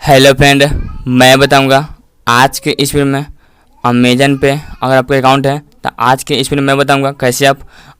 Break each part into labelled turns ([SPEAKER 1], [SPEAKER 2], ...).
[SPEAKER 1] Hello friend, मैं बताऊंगा आज के इस वीडियो में अमेजन पे अगर आपका अकाउंट है तो आज के इस वीडियो में मैं बताऊंगा कैसे आप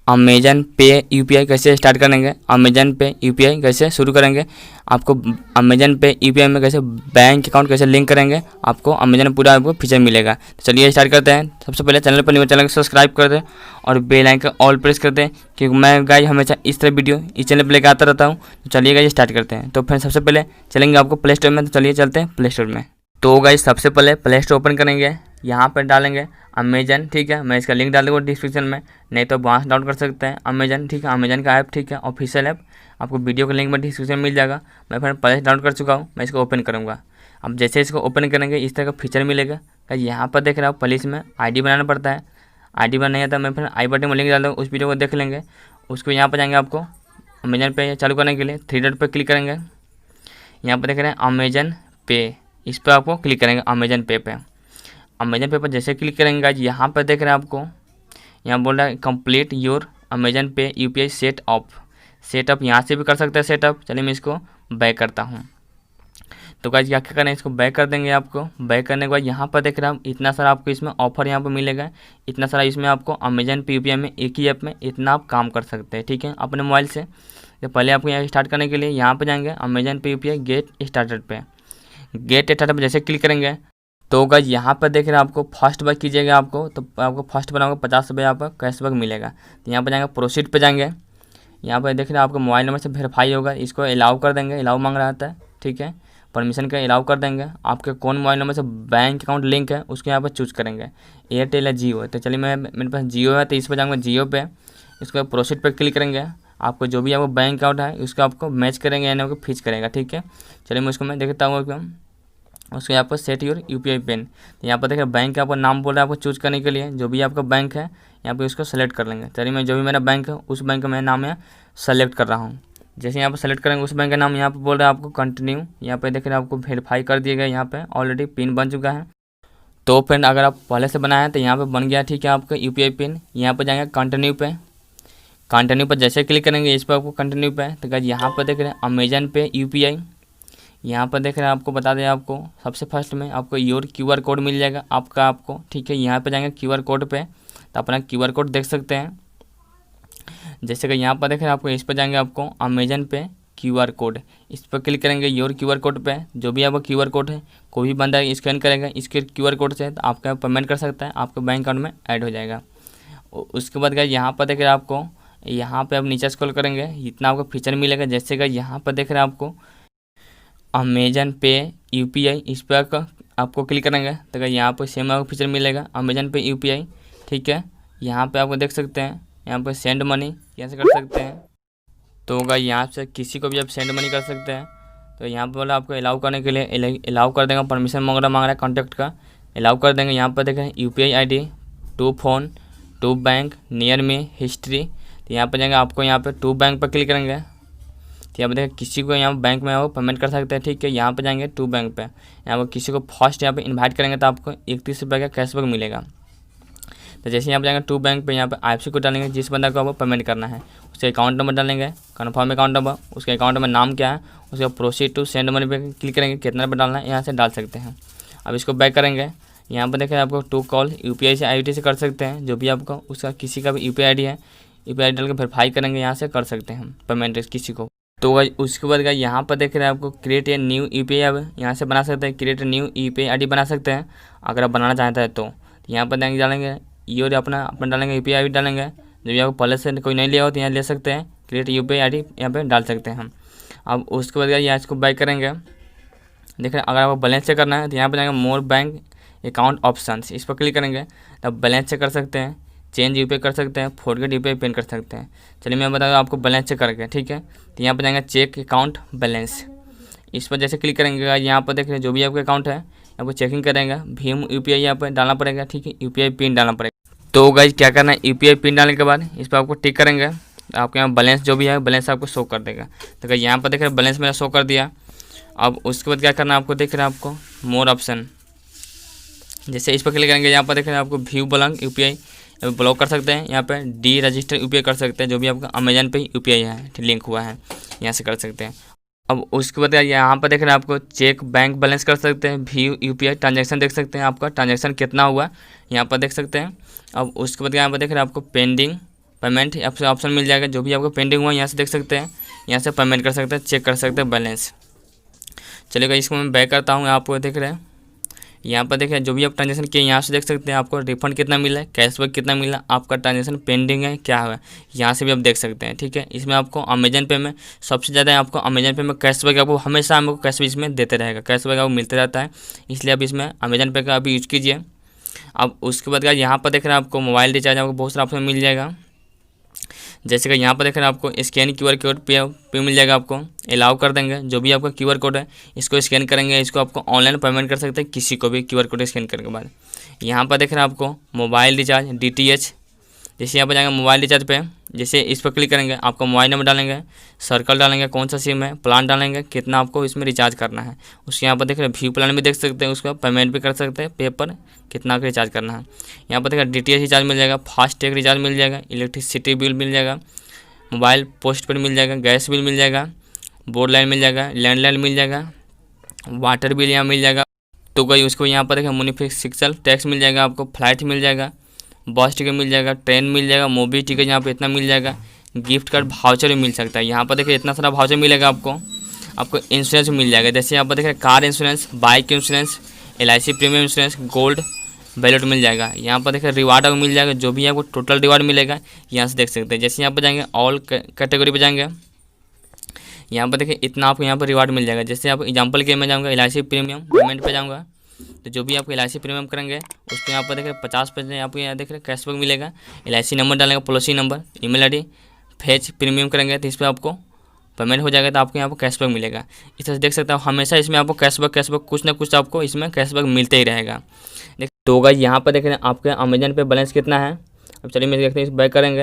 [SPEAKER 1] अमेजन पे यूपीआई कैसे स्टार्ट करेंगे, अमेजन पे यूपीआई कैसे शुरू करेंगे, आपको अमेजन पे यूपीआई में कैसे बैंक अकाउंट कैसे लिंक करेंगे, आपको अमेजन में पूरा आपको फीचर मिलेगा। तो चलिए स्टार्ट करते हैं। सबसे पहले चैनल पर चैनल को सब्सक्राइब कर दें और बेल आइकन ऑल प्रेस कर दें, क्योंकि मैं गाइस हमेशा इस तरह वीडियो इस चैनल पर लेकर आता रहता हूँ। तो चलिए गाइस स्टार्ट करते हैं। तो फिर सबसे पहले चलेंगे आपको प्ले स्टोर में, तो चलिए चलते हैं प्ले स्टोर में। तो गाइस सबसे पहले प्ले स्टोर ओपन करेंगे, यहाँ पर डालेंगे अमेजन। ठीक है, मैं इसका लिंक डाल दूँगा डिस्क्रिप्शन में, नहीं तो वहाँ से डाउनलोड कर सकते हैं अमेजन। ठीक है, अमेजन का ऐप, ठीक है, ऑफिशियल ऐप, आपको वीडियो का लिंक में डिस्क्रिप्शन में मिल जाएगा। मैं फिर पहले से डाउनलोड कर चुका हूँ, मैं इसको ओपन करूँगा। अब जैसे इसको ओपन करेंगे इस तरह का फीचर मिलेगा। यहाँ पर देख रहे हो पहले इसमें आईडी बनाना पड़ता है, आईडी बनाना आता है। मैं फिर आई बटन में लिंक डाल दूँ, उस वीडियो को देख लेंगे। उसको यहाँ पर जाएंगे, आपको अमेजन पे चालू करने के लिए 3 डॉट पर क्लिक करेंगे। यहाँ पर देख रहे हैं अमेजन पे, इस पर आपको क्लिक करेंगे अमेजन पे पे। अमेजन पे पर जैसे क्लिक करेंगे गाइस, यहाँ पर देख रहे हैं आपको यहाँ बोल रहा है कंप्लीट योर अमेजन पे यूपीआई सेटअप यहाँ से भी कर सकते हैं सेटअप। चलिए मैं इसको बैक करता हूँ। तो गाइस क्या क्या करें, इसको बैक कर देंगे। आपको बैक करने के बाद यहाँ पर देख रहे हैं इतना सारा आपको इसमें ऑफर यहाँ पर मिलेगा, इतना सारा इसमें आपको अमेजन पे यूपीआई में एक ही ऐप में इतना आप काम कर सकते हैं। ठीक है, अपने मोबाइल से। तो पहले आपको यहाँ स्टार्ट करने के लिए यहाँ पर जाएंगे अमेजन पे यूपीआई गेट स्टार्टेड पे। गेट स्टार्टअप जैसे क्लिक करेंगे तो गाइस यहाँ पर देख रहे हैं आपको फर्स्ट बार कीजिएगा आपको, तो आपको फर्स्ट बनाओगे 50 रुपये यहाँ पर कैशबैक मिलेगा। तो यहाँ पर जाएंगे प्रोसीड पे जाएंगे। यहाँ पर देख रहे हैं आपको मोबाइल नंबर से वेरीफाई होगा, इसको अलाउ कर देंगे, अलाउ मांग रहा था। ठीक है, परमिशन का अलाउ कर देंगे। आपके कौन मोबाइल नंबर से बैंक अकाउंट लिंक है उसको यहाँ पर चूज़ करेंगे, एयरटेल या जियो है। तो चलिए मेरे पास जियो है, तो इस पर जाऊँगा जियो पे। इसको प्रोसीड पर क्लिक करेंगे। आपको जो भी आपको बैंक अकाउंट है उसको आपको मैच करेंगे, यानी आपको फिक्स करेगा। ठीक है, चलिए मैं उसको देखता हूँ एकदम। उसके यहाँ पर सेट योर यूपीआई पिन, तो यहाँ पर देखिए बैंक का आपका नाम बोल रहा है आपको चूज़ करने के लिए। जो भी आपका बैंक है यहाँ पे उसको सेलेक्ट कर लेंगे। चलिए मैं जो भी मेरा बैंक है उस बैंक का मैं नाम यहाँ सेलेक्ट कर रहा हूँ। जैसे यहाँ पर सेलेक्ट करेंगे उस बैंक का नाम, यहाँ पर बोल रहा है आपको कंटिन्यू। यहाँ पे देख रहे हैं आपको वेरीफाई कर दिया गया, यहाँ पे ऑलरेडी पिन बन चुका है। तो फ्रेंड अगर आप पहले से बनाए हैं तो यहाँ पर बन गया। ठीक है, आपका यूपीआई पिन। यहाँ पर जाएंगे कंटिन्यू पे। कंटिन्यू पर जैसे क्लिक करेंगे इस पर आपको कंटिन्यू पे, तो यहाँ पर देख रहे हैं अमेजन पे यूपीआई। यहाँ पर देख रहे हैं आपको बता दें, आपको सबसे फर्स्ट में आपको योर क्यूआर कोड मिल जाएगा आपको। ठीक है, यहाँ पे जाएंगे क्यूआर कोड पे, तो अपना क्यूआर कोड देख सकते हैं। जैसे कि यहाँ पर देख रहे हैं आपको इस पर जाएंगे, आपको अमेजन पे क्यूआर कोड, इस पर क्लिक करेंगे योर क्यूआर कोड पे। जो भी आपका क्यूआर कोड है कोई भी बंदा स्कैन करेगा इसके क्यूआर कोड से, तो आपका पेमेंट कर सकता है, आपके बैंक अकाउंट में ऐड हो जाएगा। उसके बाद गए यहाँ पर देख रहे हैं आपको, यहाँ पर आप नीचे स्क्रॉल करेंगे इतना आपको फीचर मिलेगा। जैसे कि यहाँ पर देख रहे हैं आपको अमेजन पे यूपीआई, इस पर आपको क्लिक करेंगे तो यहाँ पर सेम आपको फीचर मिलेगा अमेजन पे यूपीआई। ठीक है, यहाँ पे आपको देख सकते हैं, यहाँ पर सेंड मनी कैसे कर सकते हैं। तो होगा यहाँ से किसी को भी आप सेंड मनी कर सकते हैं। तो यहाँ पर बोला आपको अलाउ करने के लिए अलाउ कर देंगे, परमिशन वगैरह मांग रहा है कॉन्टैक्ट का, अलाउ कर देंगे। यहाँ पर देखें UPI ID, to phone, to bank, near में हिस्ट्री। तो यहाँ पर जाएंगे, आपको यहाँ पर टू बैंक पर क्लिक करेंगे। तो यहाँ पर देखिए किसी को यहाँ बैंक में वो पेमेंट कर सकते हैं। ठीक है, यहाँ पे जाएंगे टू बैंक पे, यहाँ पर किसी को फर्स्ट यहाँ पे इनवाइट करेंगे तो आपको 31 रुपये का कैशबैक मिलेगा। तो जैसे यहाँ पे जाएंगे टू बैंक पे, यहाँ पे आईएफएससी कोड डालेंगे, जिस बंदा को आपको पेमेंट करना है उसके अकाउंट नंबर डालेंगे, कन्फर्म अकाउंट नंबर, उसके अकाउंट में नाम क्या है, उसके प्रोसीड टू सेंड मनी पे क्लिक करेंगे, कितना रुपये डालना है यहाँ से डाल सकते हैं। अब इसको बैक करेंगे। यहाँ पर देखें आपको टू कॉल यूपीआई से आईडी से कर सकते हैं, जो भी आपको उसका किसी का भी यूपीआई आईडी है, यूपीआई आईडी डाल के वेरीफाई करेंगे, यहाँ से कर सकते हैं पेमेंट किसी को। तो उसके बाद यहाँ पर देख रहे हैं आपको क्रिएट ए न्यू यूपीआई, अब यहाँ से बना सकते हैं, create a new UPI ID बना सकते हैं अगर आप बनाना चाहते हैं। तो यहाँ पर डालेंगे योर अपना डालेंगे यूपीआई आईडी डालेंगे, जो भी आपको पहले से कोई नहीं लिया हो तो यहाँ ले सकते हैं, क्रिएट यूपीआई आईडी यहाँ पे डाल सकते हैं हम। अब उसके बाद यहाँ इसको बैक करेंगे। देख रहे हैं अगर आपको बैलेंस चेक करना है तो यहाँ पर जाएंगे मोर बैंक अकाउंट ऑप्शंस, इस पर क्लिक करेंगे तब बैलेंस चेक कर सकते हैं, चेंज यूपीआई कर सकते हैं, फॉरगेट यूपीआई पिन कर सकते हैं। चलिए मैं बताऊँ आपको बैलेंस चेक करके। ठीक है, तो यहाँ पर जाएंगे चेक अकाउंट बैलेंस, इस पर जैसे क्लिक करेंगे यहाँ पर देख रहे हैं जो भी आपका अकाउंट है यहाँ पर चेकिंग करेंगे, भीम यूपीआई यहाँ पर डालना पड़ेगा। ठीक है, यूपीआई पिन डालना पड़ेगा। तो गाइस क्या करना है, यूपीआई पिन डालने के बाद इस पर आपको टिक करेंगे, आपके यहाँ बैलेंस जो भी है बैलेंस आपको शो कर देगा। तो यहाँ पर देख रहे हैं बैलेंस मेरा शो कर दिया। अब उसके बाद क्या करना है आपको, देख रहे हैं आपको मोर ऑप्शन, जैसे इस पर क्लिक करेंगे यहाँ पर देख रहे हैं आपको व्यू ब्लॉक यूपीआई ब्लॉक कर सकते हैं, यहाँ पे डी रजिस्टर यूपीआई कर सकते हैं, जो भी आपका अमेजन पे यूपीआई है लिंक हुआ है यहाँ से कर सकते हैं। अब उसके बाद यहाँ पर देख रहे हैं आपको चेक बैंक बैलेंस कर सकते हैं, व्यू यूपीआई ट्रांजैक्शन देख सकते हैं, आपका ट्रांजैक्शन कितना हुआ यहाँ पर देख सकते हैं। अब उसके बाद यहाँ पर देख रहे हैं आपको पेंडिंग पेमेंट ऑप्शन मिल जाएगा, जो भी आपको पेंडिंग हुआ यहाँ से देख सकते हैं, यहाँ से पेमेंट कर सकते हैं, चेक कर सकते हैं बैलेंस। चलिएगा इसको मैं बैक करता हूँ, आपको देख रहे हैं यहाँ पर देखें जो भी आप ट्रांजेक्शन किए यहाँ से देख सकते हैं आपको रिफंड कितना मिला है, कैशबैक कितना मिला, आपका ट्रांजेक्शन पेंडिंग है क्या है, यहाँ से भी आप देख सकते हैं। ठीक है, इसमें आपको अमेजन पे में सबसे ज़्यादा आपको अमेजन पे में कैशबैक आपको हमेशा हमको कैशबैक इसमें देते रहेगा, कैशबैक आपको मिलते रहता है, इसलिए आप इसमें अमेजन पे का अभी यूज़ कीजिए। अब उसके बाद यहाँ पर देख रहे हैं आपको मोबाइल रिचार्ज आपको बहुत सारा ऑप्शन मिल जाएगा, जैसे कि यहाँ पर देख रहे हैं आपको स्कैन क्यूआर कोड पे मिल जाएगा, आपको अलाउ कर देंगे। जो भी आपका क्यूआर कोड है इसको स्कैन करेंगे, इसको आपको ऑनलाइन पेमेंट कर सकते हैं किसी को भी क्यूआर कोड स्कैन करने के बाद। यहाँ पर देख रहे हैं आपको मोबाइल रिचार्ज डीटीएच, जैसे यहाँ पर जाएंगे मोबाइल रिचार्ज पे, जैसे इस पर क्लिक करेंगे आपको मोबाइल नंबर डालेंगे, सर्कल डालेंगे, कौन सा सिम है, प्लान डालेंगे, कितना आपको इसमें रिचार्ज करना है। उसके यहाँ पर देख रहे हैं व्यू प्लान भी देख सकते हैं, उसका पेमेंट भी कर सकते हैं, पे पर कितना का रिचार्ज करना है। यहाँ पर देखिए डीटीएच रिचार्ज मिल जाएगा, फास्टैग रिचार्ज मिल जाएगा, इलेक्ट्रिसिटी बिल मिल जाएगा, मोबाइल पोस्ट पेड मिल जाएगा, गैस बिल मिल जाएगा, बोर्ड लाइन मिल जाएगा, लैंडलाइन मिल जाएगा, वाटर बिल यहाँ मिल जाएगा। तो गई उसको यहाँ पर देखिए मुनिफिक्सल टैक्स मिल जाएगा, आपको फ्लाइट मिल जाएगा, बस टिकट मिल जाएगा, ट्रेन मिल जाएगा, मूवी टिकट यहाँ पे इतना मिल जाएगा, गिफ्ट कार्ड भाउचर भी मिल सकता है। यहाँ पर देखिए इतना सारा भाउचर मिलेगा आपको इंश्योरेंस मिल जाएगा, जैसे यहाँ पर देखिए car insurance, bike insurance, LIC premium insurance, gold wallet मिल जाएगा। यहाँ पर देखिए रिवार्ड आपको मिल जाएगा, जो भी आपको टोटल रिवार्ड मिलेगा यहाँ से देख सकते हैं। जैसे यहाँ पर जाएंगे ऑल कैटेगरी पर जाएंगे, यहाँ पर देखिए इतना आपको यहाँ पर रिवार्ड मिल जाएगा। जैसे आप एग्जांपल के मैं जाऊँगा LIC प्रीमियम पेमेंट पे जाऊँगा, तो जो भी आपको LIC प्रीमियम करेंगे उसको यहाँ पर देख रहे 50% आपको यहाँ देख रहे कैशबैक मिलेगा। LIC नंबर डालेंगे, policy number, email ID, fetch premium करेंगे तो इस पर आपको पेमेंट हो जाएगा, तो आपको यहाँ पर कैशबैक मिलेगा। इस तरह से देख सकते हो हमेशा इसमें आपको कैशबैक कुछ ना कुछ आपको इसमें कैशबैक मिलते ही रहेगा। तो गाइस यहाँ पर देख रहे हैं आपके अमेजन पे बैलेंस कितना है। अब चलिए मैं देखते हैं, इस बैक करेंगे,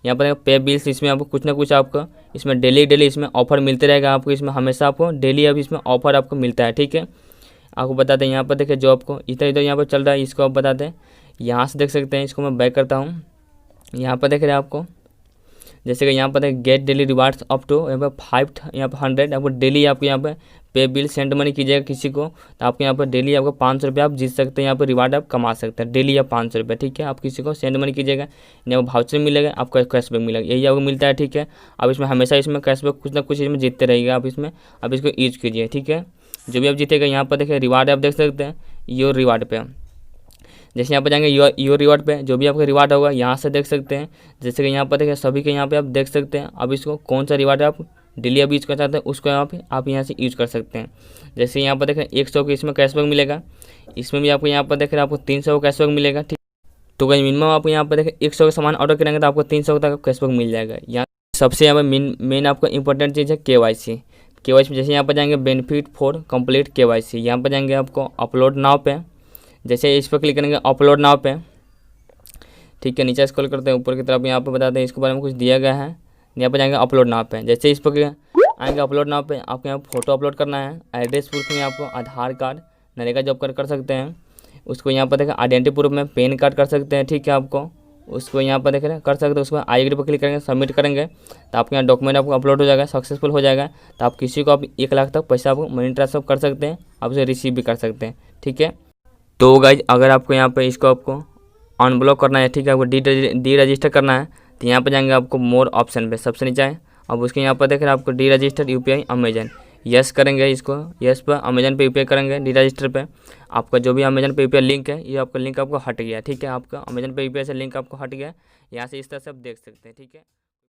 [SPEAKER 1] यहाँ पर पे बिल्स, इसमें आपको कुछ ना कुछ आपको इसमें डेली इसमें ऑफर मिलते रहेगा, आपको इसमें हमेशा आपको डेली अब इसमें ऑफर आपको मिलता है। ठीक है, आपको बताते हैं यहाँ पर देखिए जो आपको इधर यहाँ पर चल रहा है इसको आप बताते हैं, यहाँ से देख सकते हैं। इसको मैं बैक करता हूँ, यहाँ पर देख रहे हैं आपको जैसे कि यहाँ पर get daily rewards up to यहाँ पर 500 आपको डेली आपको यहाँ पर पे बिल सेंड मनी कीजिएगा किसी को, तो आपको यहाँ पर डेली आपको 500 रुपये आप जीत सकते हैं, यहाँ पर रिवार्ड आप कमा सकते हैं डेली आप 500 रुपये। ठीक है, आप किसी को सेंड मनी कीजिएगा, यहाँ पर भाउचर मिलेगा, आपको कैशबैक मिलेगा, यही आपको मिलता है। ठीक है, आप इसमें हमेशा इसमें कैशबैक कुछ ना कुछ इसमें जीतते रहिएगा, आप इसको यूज कीजिए। ठीक है, जो भी आप जीतेगा यहाँ पर देखिए रिवार्ड आप देख सकते हैं योर रिवार्ड पे, जैसे यहाँ पर जाएंगे योर रिवार्ड पे, जो भी आपका रिवार्ड होगा यहाँ से देख सकते हैं। जैसे कि यहाँ पर देखिए सभी के यहाँ पे आप देख सकते हैं, अब इसको कौन सा रिवार्ड आप डेली आप यूज़ कर चाहते हैं उसको आप यहाँ से यूज़ कर सकते हैं। जैसे यहाँ पर देखें 100 के इसमें कैशबैक मिलेगा, इसमें भी आपको यहाँ पर देख रहे हैं आपको 300 का कैशबैक मिलेगा। ठीक, तो कहीं मिनिमम आपको यहाँ पर देखें 100 का सामान ऑर्डर करेंगे तो आपको 300 तक कैशबैक मिल जाएगा। यहाँ सबसे यहाँ पर मेन आपको इंपॉर्टेंट चीज़ है KYC। जैसे यहाँ पर जाएंगे बेनिफिट फॉर कंप्लीट KYC, यहाँ पर जाएंगे आपको अपलोड नाउ पे, जैसे इस पर क्लिक करेंगे अपलोड नाउ पे। ठीक है, नीचे स्क्रॉल करते हैं ऊपर की तरफ, यहाँ पर बताते हैं इसके बारे में कुछ दिया गया है। यहाँ पर जाएंगे अपलोड नाउ पे, जैसे इस पर आएंगे अपलोड नाउ पे, आपको यहाँ फोटो अपलोड करना है, एड्रेस प्रूफ में आपको आधार कार्ड, नरेगा जॉब कर सकते हैं, उसको यहाँ पर देखें आइडेंटिटी प्रूफ में पैन कार्ड कर सकते हैं। ठीक है, आपको उसको यहाँ पर देख रहे कर सकते हैं, उसको आई पर क्लिक करेंगे, सबमिट करेंगे तो आपके यहाँ डॉक्यूमेंट आपको अपलोड हो जाएगा, सक्सेसफुल हो जाएगा। तो आप किसी को आप 1 लाख तक पैसा आपको मनी ट्रांसफर कर सकते हैं, आप उसे रिसीव भी कर सकते हैं। ठीक है, तो गाइज अगर आपको यहाँ पे इसको आपको अनब्लॉक करना है, ठीक है, आपको डी रजिस्टर करना है, तो यहाँ पे जाएंगे आपको मोर ऑप्शन पे सबसे नीचे है। अब उसके यहाँ पर देख रहे हैं आपको D register UPI Amazon, yes करेंगे, इसको यस पर अमेजन पे UPI करेंगे, डी रजिस्टर पे आपका जो भी अमेजन पे UPI लिंक है ये आपका लिंक आपको हट गया। ठीक है, आपका अमेजन पे UPI से लिंक आपको हट गया, यहाँ से इस तरह से आप देख सकते हैं। ठीक है।